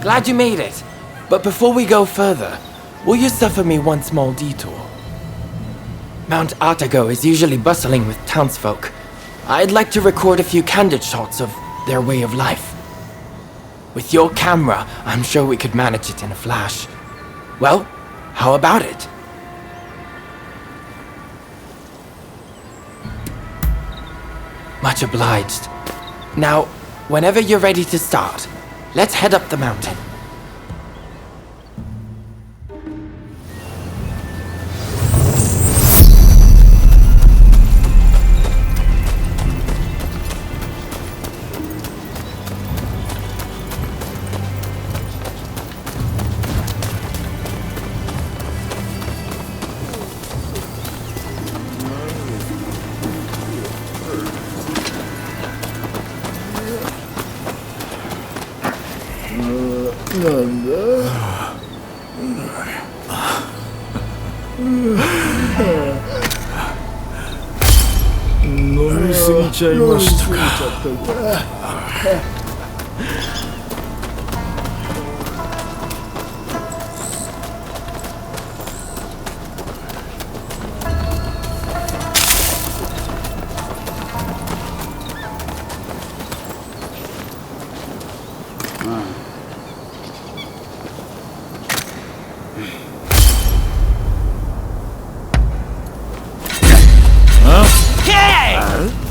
Glad you made it. But before we go further, will you suffer me one small detour? Mount Atago is usually bustling with townsfolk. I'd like to record a few candid shots of their way of life. With your camera, I'm sure we could manage it in a flash. Well, how about it? Much obliged. Now, whenever you're ready to start, let's head up the mountain.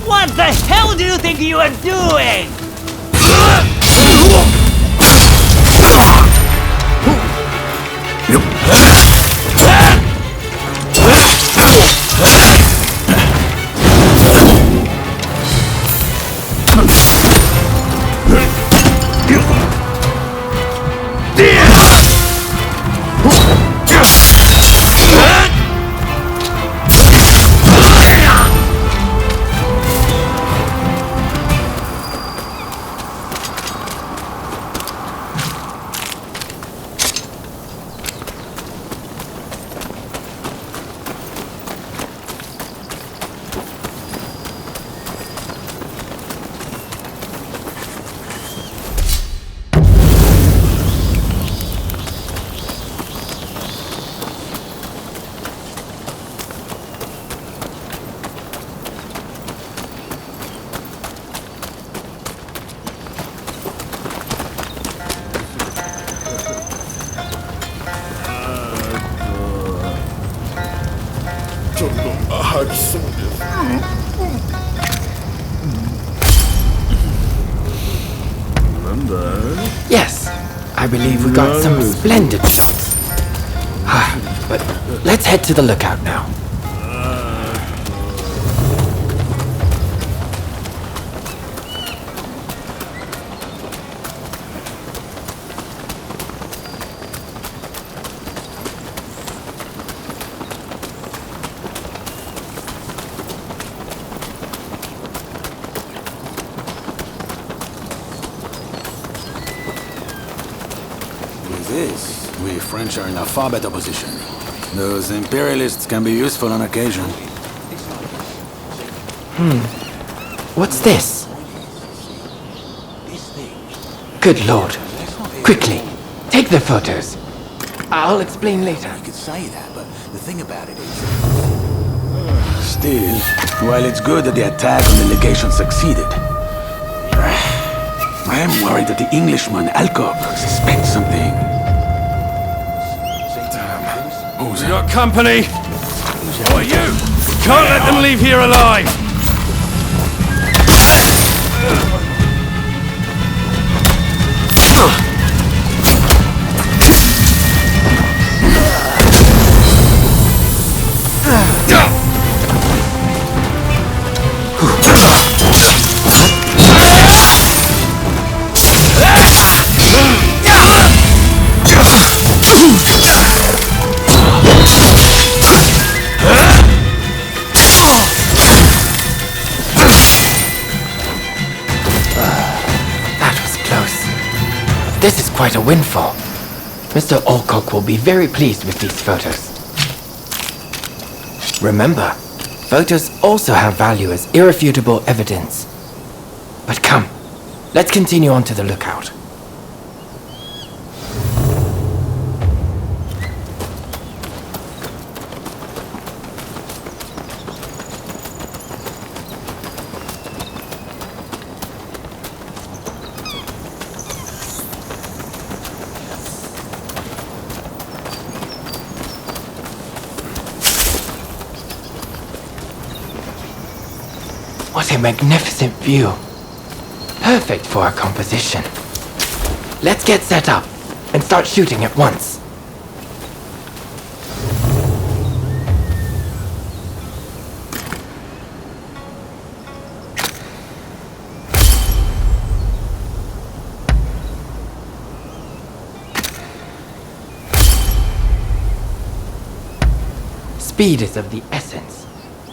What the hell do you think you are doing? Yes, I believe we got some splendid shots. But let's head to the lookout now. We French are in a far better position. Those imperialists can be useful on occasion. What's this? Good lord. Quickly, take the photos. I'll explain later. You could say that, but the thing about it is... Still, while it's good that the attack on the legation succeeded, I am worried that the Englishman, Alcock, suspects something. We got company! Who are you? Can't let them leave here alive! This is quite a windfall. Mr. Alcock will be very pleased with these photos. Remember, photos also have value as irrefutable evidence. But come, let's continue on to the lookout. What a magnificent view. Perfect for our composition. Let's get set up and start shooting at once. Speed is of the essence.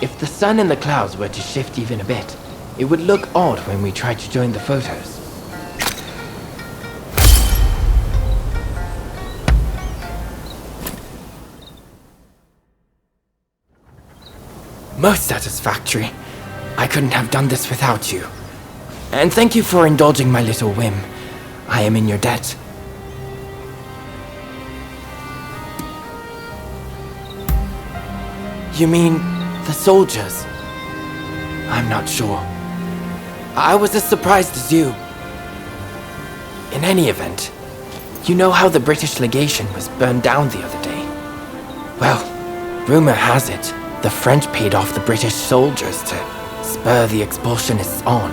If the sun and the clouds were to shift even a bit, it would look odd when we try to join the photos. Most satisfactory. I couldn't have done this without you. And thank you for indulging my little whim. I am in your debt. You mean the soldiers? I'm not sure. I was as surprised as you. In any event, you know how the British legation was burned down the other day? Well, rumor has it, the French paid off the British soldiers to spur the expulsionists on.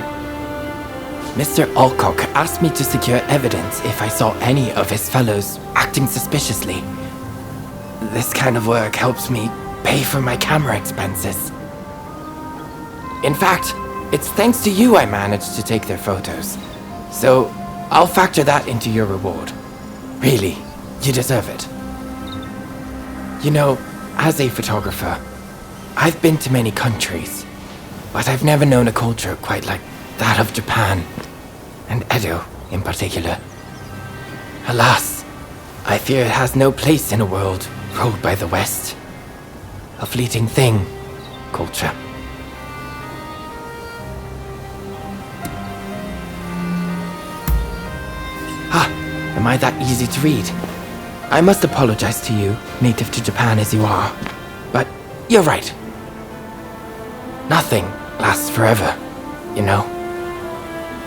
Mr. Alcock asked me to secure evidence if I saw any of his fellows acting suspiciously. This kind of work helps me pay for my camera expenses. In fact, it's thanks to you I managed to take their photos. So, I'll factor that into your reward. Really, you deserve it. You know, as a photographer, I've been to many countries, but I've never known a culture quite like that of Japan, and Edo in particular. Alas, I fear it has no place in a world ruled by the West. A fleeting thing, culture. Am I that easy to read? I must apologize to you, native to Japan as you are, but you're right. Nothing lasts forever, you know.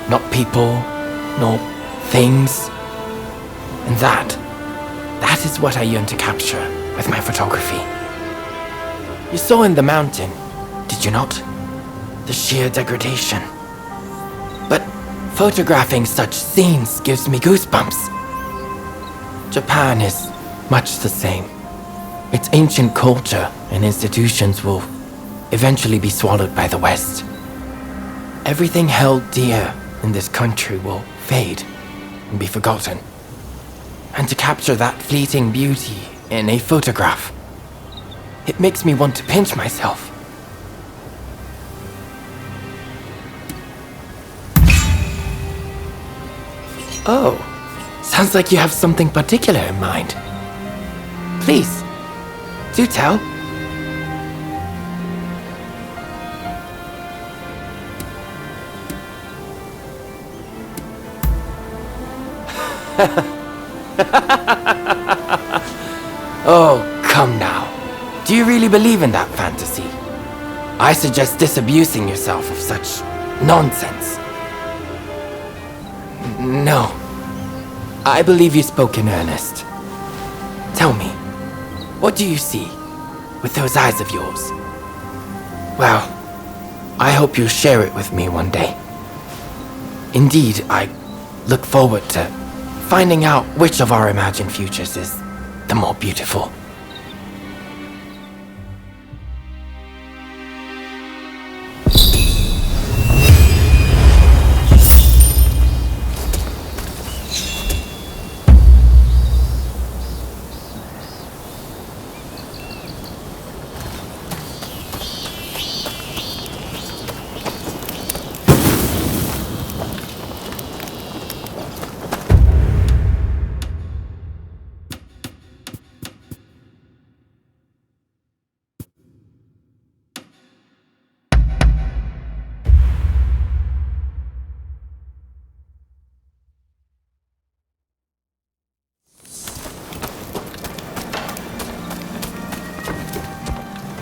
Not people, nor things. And that is what I yearn to capture with my photography. You saw in the mountain, did you not? The sheer degradation. But photographing such scenes gives me goosebumps. Japan is much the same. Its ancient culture and institutions will eventually be swallowed by the West. Everything held dear in this country will fade and be forgotten. And to capture that fleeting beauty in a photograph, it makes me want to pinch myself. Oh, sounds like you have something particular in mind. Please, do tell. Oh, come now. Do you really believe in that fantasy? I suggest disabusing yourself of such nonsense. No. I believe you spoke in earnest. Tell me, what do you see with those eyes of yours? Well, I hope you'll share it with me one day. Indeed, I look forward to finding out which of our imagined futures is the more beautiful.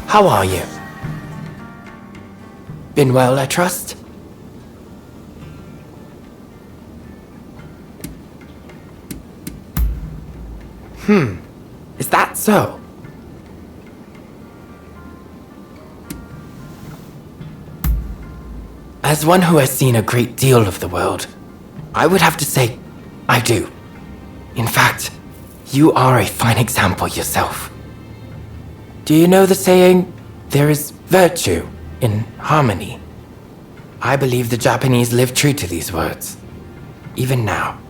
How are you? Been well, I trust? Is that so? As one who has seen a great deal of the world, I would have to say I do. In fact, you are a fine example yourself. Do you know the saying, there is virtue in harmony? I believe the Japanese live true to these words, even now.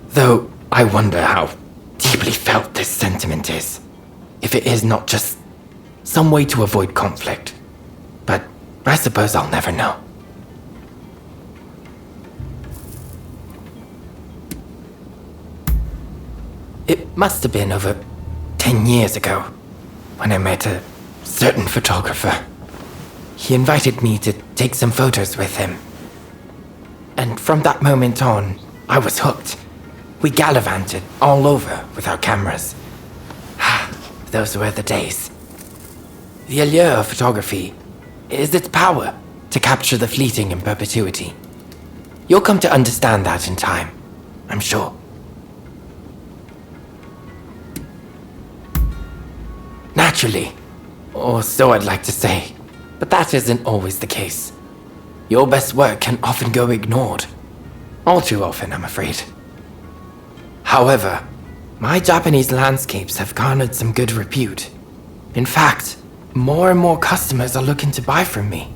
Though I wonder how deeply felt this sentiment is, if it is not just some way to avoid conflict. But I suppose I'll never know. It must have been over 10 years ago when I met a certain photographer. He invited me to take some photos with him. And from that moment on, I was hooked. We gallivanted all over with our cameras. Those were the days. The allure of photography is its power to capture the fleeting in perpetuity. You'll come to understand that in time, I'm sure. Naturally, or so I'd like to say, but that isn't always the case. Your best work can often go ignored. All too often, I'm afraid. However, my Japanese landscapes have garnered some good repute. In fact, more and more customers are looking to buy from me.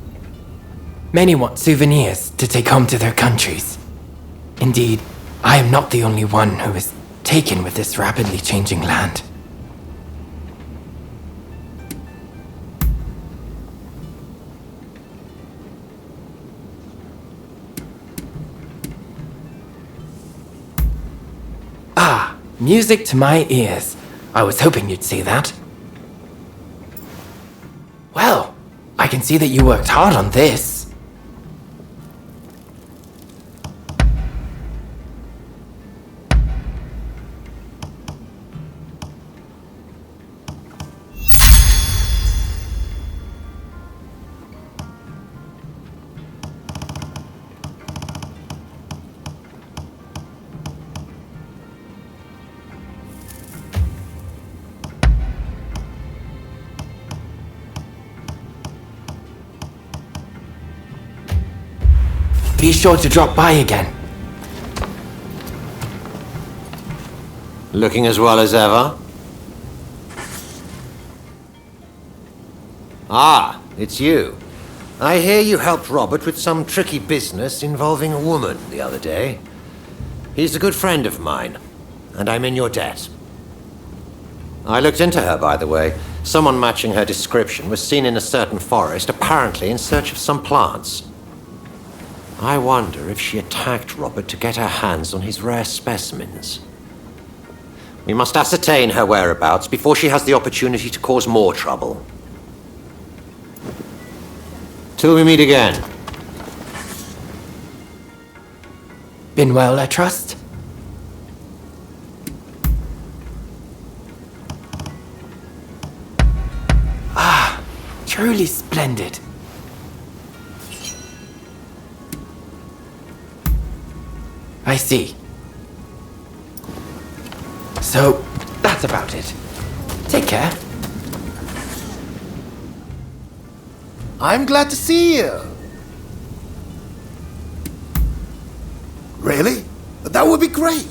Many want souvenirs to take home to their countries. Indeed, I am not the only one who is taken with this rapidly changing land. Music to my ears. I was hoping you'd see that. Well, I can see that you worked hard on this. Be sure to drop by again. Looking as well as ever? Ah, it's you. I hear you helped Robert with some tricky business involving a woman the other day. He's a good friend of mine, and I'm in your debt. I looked into her, by the way. Someone matching her description was seen in a certain forest, apparently in search of some plants. I wonder if she attacked Robert to get her hands on his rare specimens. We must ascertain her whereabouts before she has the opportunity to cause more trouble. Till we meet again. Been well, I trust? Ah, truly splendid. I see. So, that's about it. Take care. I'm glad to see you. Really? That would be great.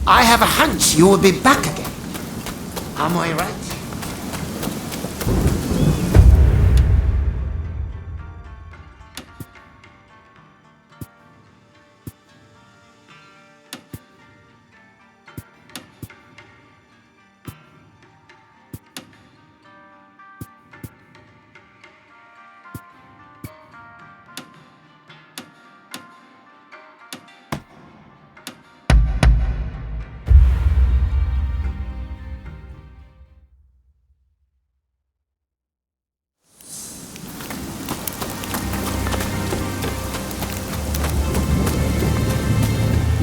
I have a hunch you will be back again. Am I right?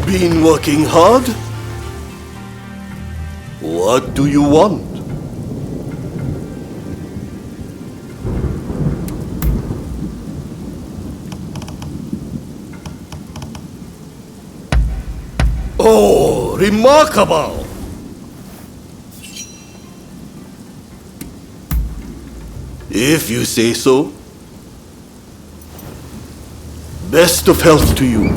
Been working hard? What do you want? Oh, remarkable! If you say so. Best of health to you.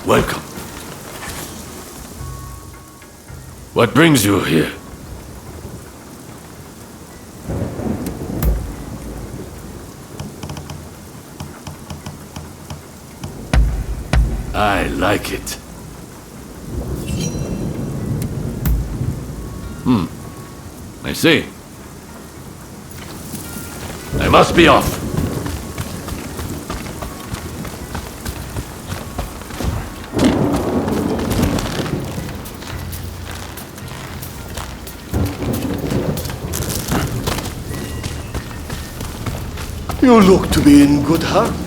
Welcome. What brings you here? I like it. I see. I must be off. You look to be in good health.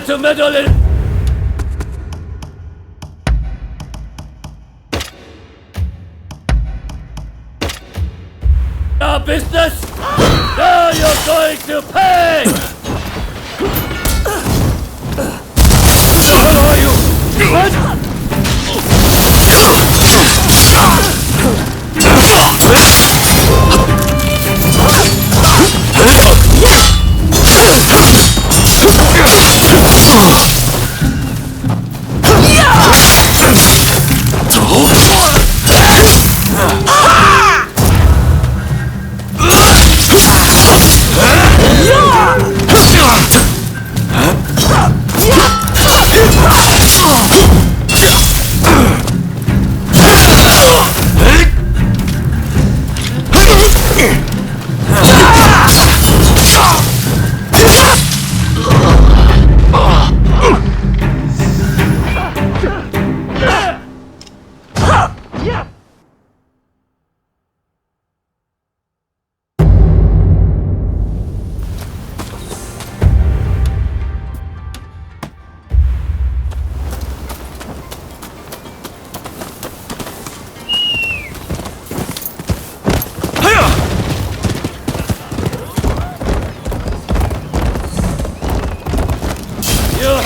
To meddle in our business. Now you're going to pay. Who are you? What?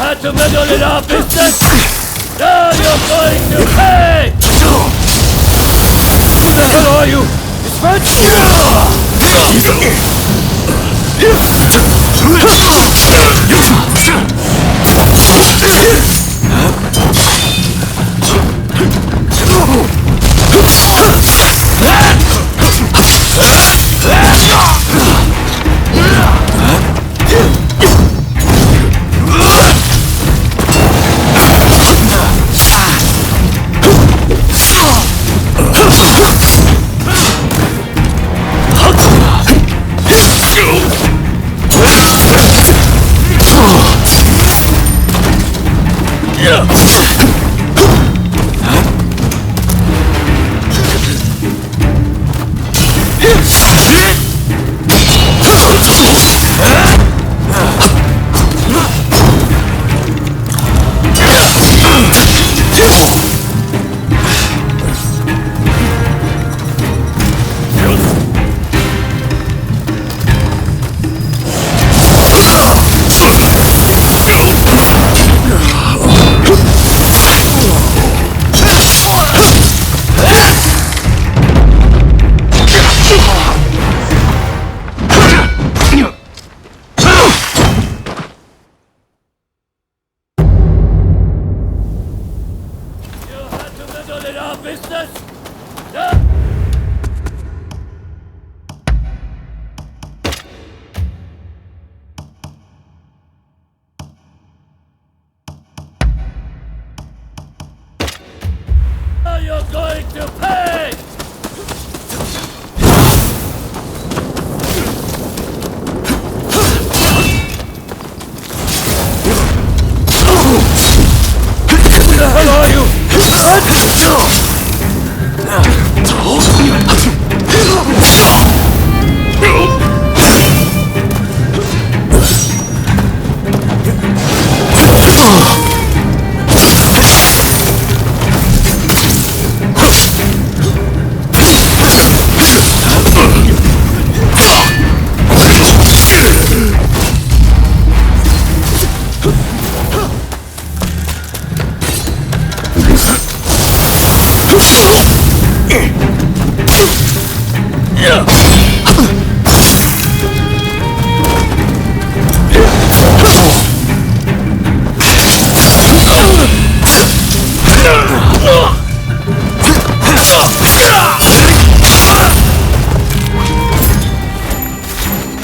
had to meddle in our business! Now you're going to pay! Who the hell are you? It's French! You're going to pay! Who the hell are you?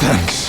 Thanks.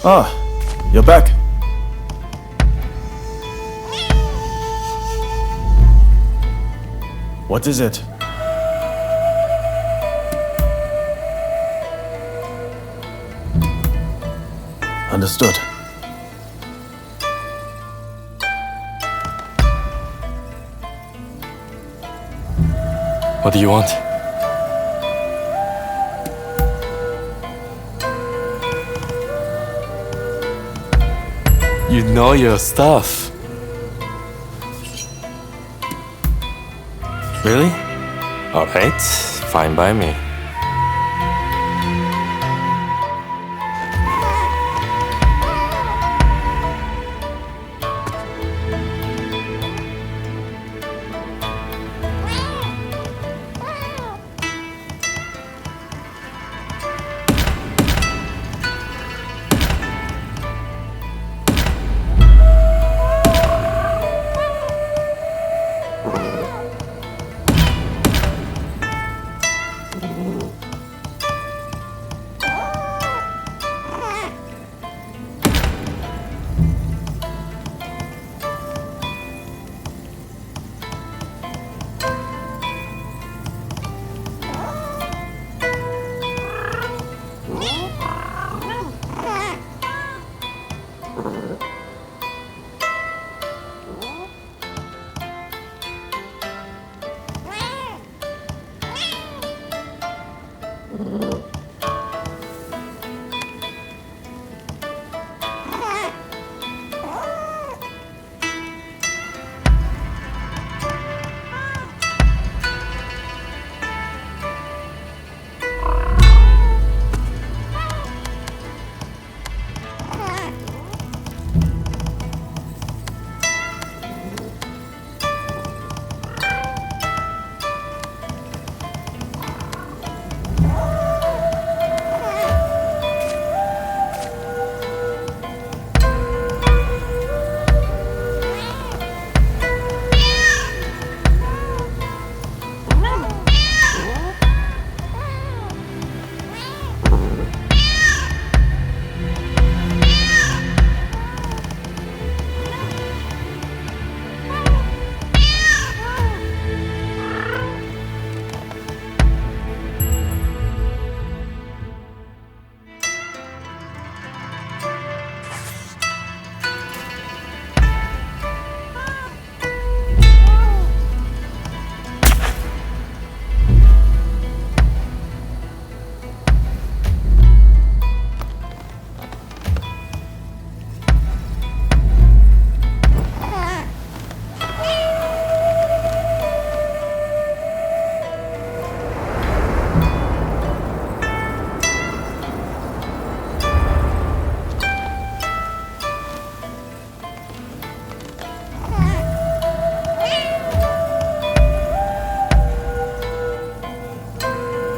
Ah, you're back. What is it? Understood. What do you want? You know your stuff. Really? Alright, fine by me.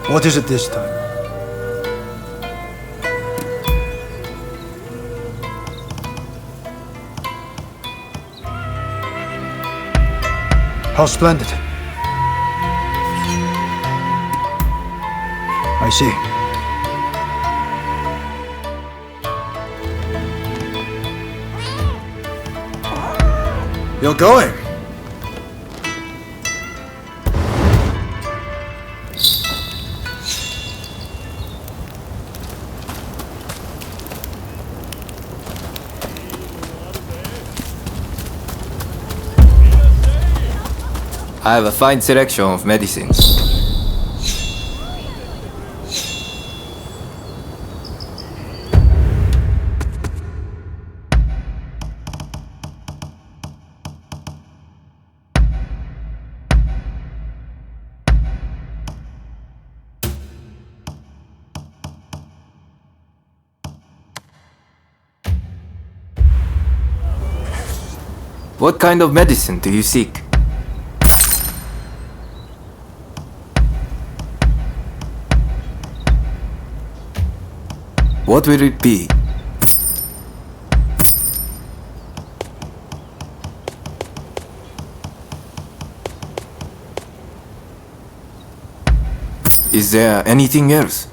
What is it this time? How splendid. I see. You're going. I have a fine selection of medicines. What kind of medicine do you seek? What will it be? Is there anything else?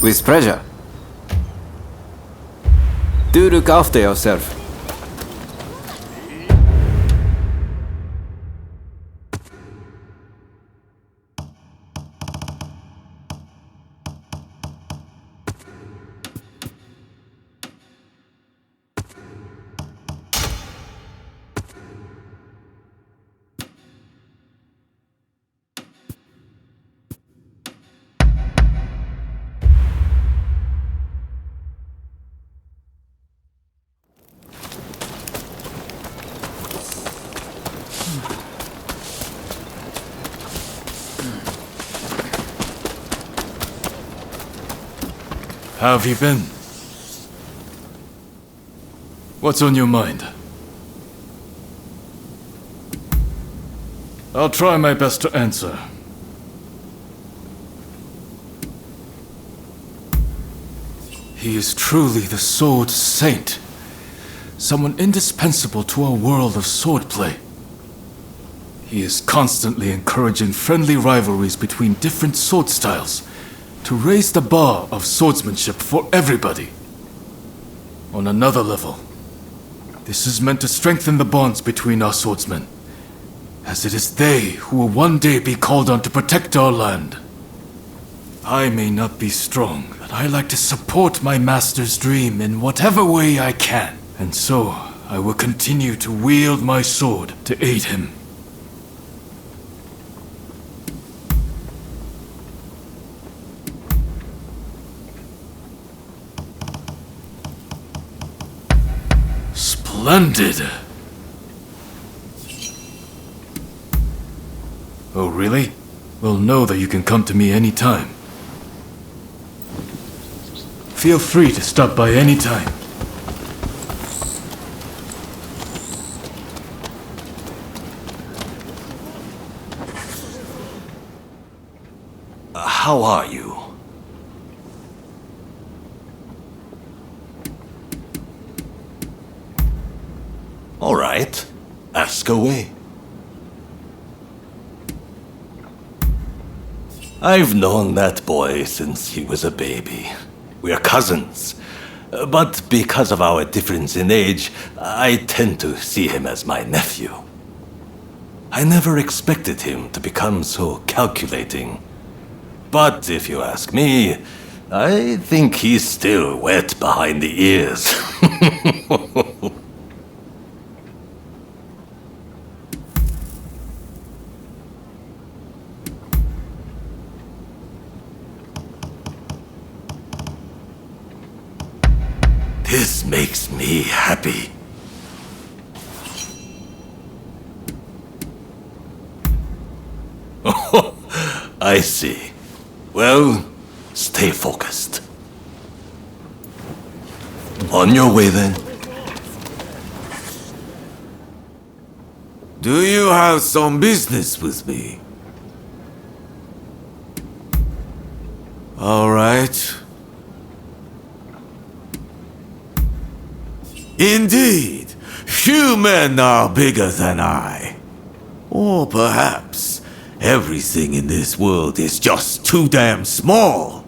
With pleasure. Do look after yourself. How have you been? What's on your mind? I'll try my best to answer. He is truly the Sword Saint. Someone indispensable to our world of swordplay. He is constantly encouraging friendly rivalries between different sword styles to raise the bar of swordsmanship for everybody. On another level, this is meant to strengthen the bonds between our swordsmen, as it is they who will one day be called on to protect our land. I may not be strong, but I like to support my master's dream in whatever way I can, and so I will continue to wield my sword to aid him. Splendid! Oh, really? Well, know that you can come to me anytime. Feel free to stop by anytime. How are you? All right. Ask away. I've known that boy since he was a baby. We're cousins. But because of our difference in age, I tend to see him as my nephew. I never expected him to become so calculating. But if you ask me, I think he's still wet behind the ears. This makes me happy. Oh, I see. Well, stay focused. On your way then. Do you have some business with me? All right. Indeed, few men are bigger than I. Or perhaps everything in this world is just too damn small.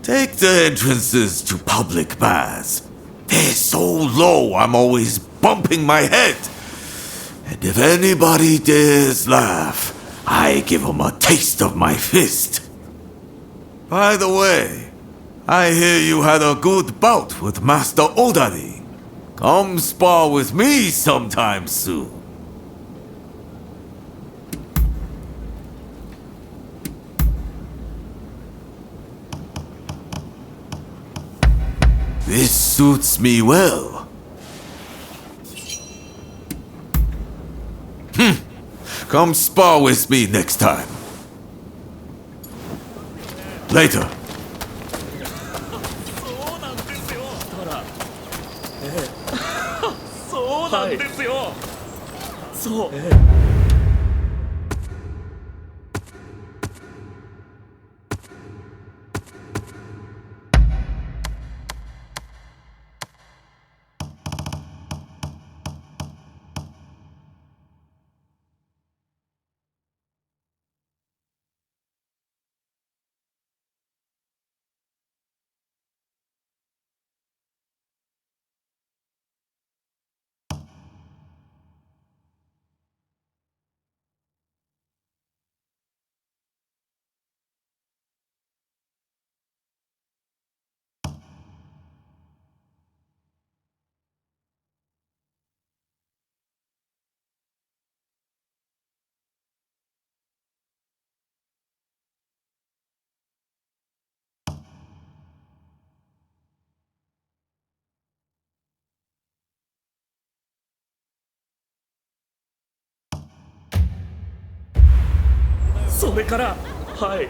Take the entrances to public baths. They're so low I'm always bumping my head. And if anybody dares laugh, I give them a taste of my fist. By the way, I hear you had a good bout with Master Odani. Come spar with me sometime soon. This suits me well. Come spar with me next time. Later. それからはい